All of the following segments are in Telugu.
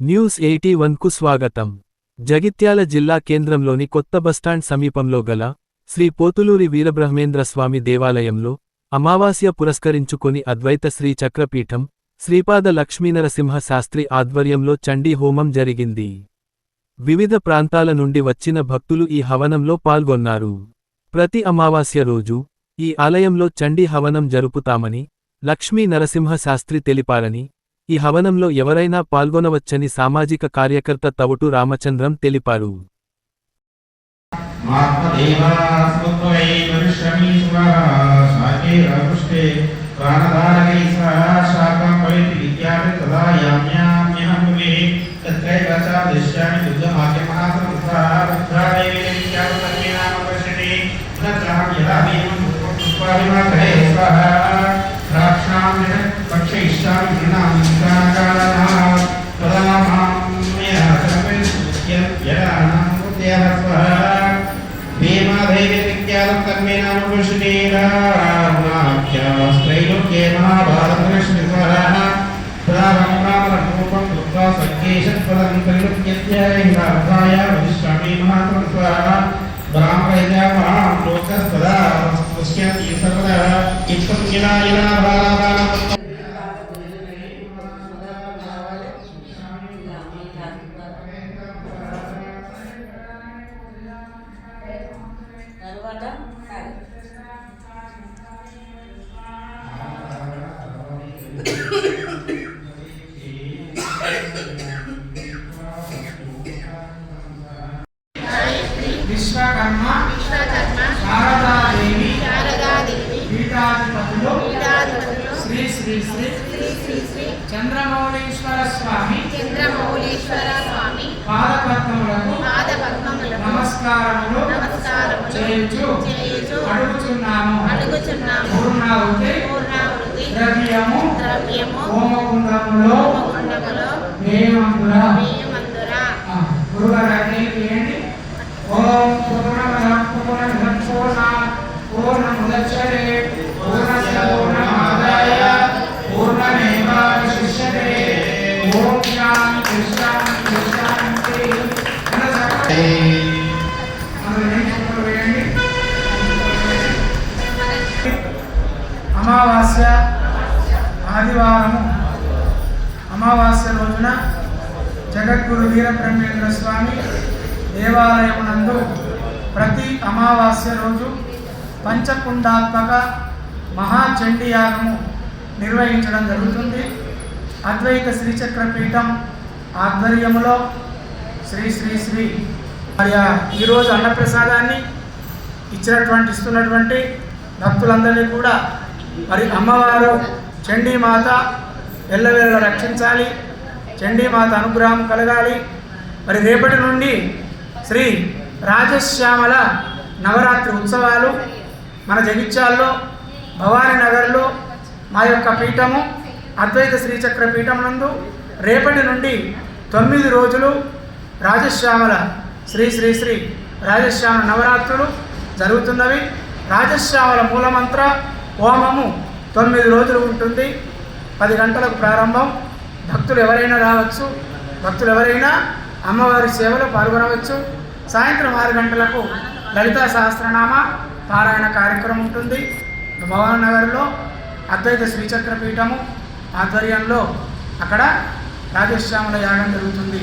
న్యూస్ 81కు స్వాగతం. జగిత్యాల జిల్లా కేంద్రంలోని కొత్త బస్టాండ్ సమీపంలో గల శ్రీ పోతులూరి వీరబ్రహ్మేంద్ర స్వామి దేవాలయంలో అమావాస్య పురస్కరించుకొని అద్వైత శ్రీ చక్రపీఠం శ్రీపాద లక్ష్మీనరసింహ శాస్త్రి ఆధ్వర్యంలో చండీ హోమం జరిగింది. వివిధ ప్రాంతాల నుండి వచ్చిన భక్తులు ఈ హవనంలో పాల్గొన్నారు. ప్రతి అమావాస్య రోజు ఈ ఆలయంలో చండీ హవనం జరుపుతామని లక్ష్మీ నరసింహ శాస్త్రి తెలిపారని, ఈ హవనంలో ఎవరైనా పాల్గొనవచ్చని సామాజిక కార్యకర్త తవుటు రామచంద్రం తెలిపారు. విశ్వకర్మ శారదాదేవి పీఠాధిపతులు శ్రీ శ్రీ శ్రీ చంద్రమౌళీశ్వర స్వామి పాదపద్మములకు నమస్కారములు చేయుచు అడుగుచున్నాము. పూర్ణాహుతి ద్రవ్యము హోమకుండములో వేయమందురా. గురుగారు ఏంటి? ఓం పూర్ణమదః పూర్ణముదచ్యతే పూర్ణస్య పూర్ణమాదాయ పూర్ణమేవావశిష్యతే. ఓం శాంతి శాంతి శాంతి. అమావాస్య ఆదివారము అమావాస్య రోజున జగద్గురు వీరబ్రహ్మేంద్ర స్వామి దేవాలయమునందు ప్రతి అమావాస్య రోజు పంచకుండాత్మక మహాచండీయాగము నిర్వహించడం జరుగుతుంది. అద్వైత శ్రీచక్రపీఠం ఆధ్వర్యములో శ్రీ శ్రీ శ్రీ ఈరోజు అన్నప్రసాదాన్ని ఇస్తున్నటువంటి భక్తులందరినీ కూడా మరి అమ్మవారు చండీమాత ఎల్లవేళ రక్షించాలి, చండీమాత అనుగ్రహం కలగాలి. మరి రేపటి నుండి శ్రీ రాజశ్యామల నవరాత్రి ఉత్సవాలు మన జగిత్యాల్లో భవానీ నగర్లో మా యొక్క పీఠము అద్వైత శ్రీచక్ర పీఠం నందు రేపటి నుండి 9 రోజులు రాజశ్యామల శ్రీ శ్రీ శ్రీ రాజశ్యామల నవరాత్రులు జరుగుతున్నవి. రాజశ్యామల మూలమంత్ర హోమము 9 రోజులు ఉంటుంది. 10 గంటలకు ప్రారంభం. భక్తులు ఎవరైనా రావచ్చు, భక్తులు ఎవరైనా అమ్మవారి సేవలో పాల్గొనవచ్చు. సాయంత్రం 6 గంటలకు లలితా సహస్రనామ పారాయణ కార్యక్రమం ఉంటుంది. భవానీ నగర్లో అద్వైత శ్రీచక్రపీఠము ఆధ్వర్యంలో అక్కడ రాజశ్యామల యాగం జరుగుతుంది.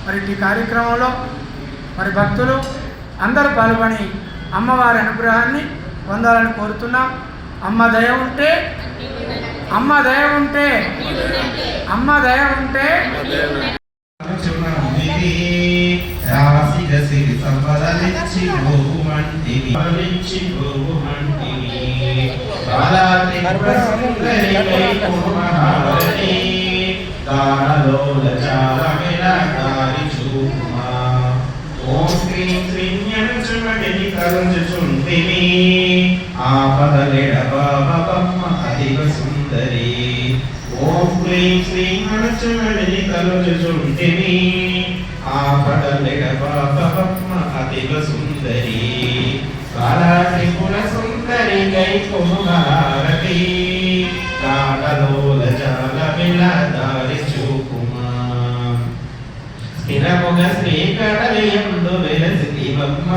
మరి ఈ కార్యక్రమంలో మరి భక్తులు అందరూ పాల్గొని అమ్మవారి అనుగ్రహాన్ని పొందాలని కోరుతున్నాం. అమ్మ దయ ఉంటే కాకలోల జాల విల దారి చూపుమా. స్థిరముగ శ్రీకడలియందు వెలసితివమ్మ.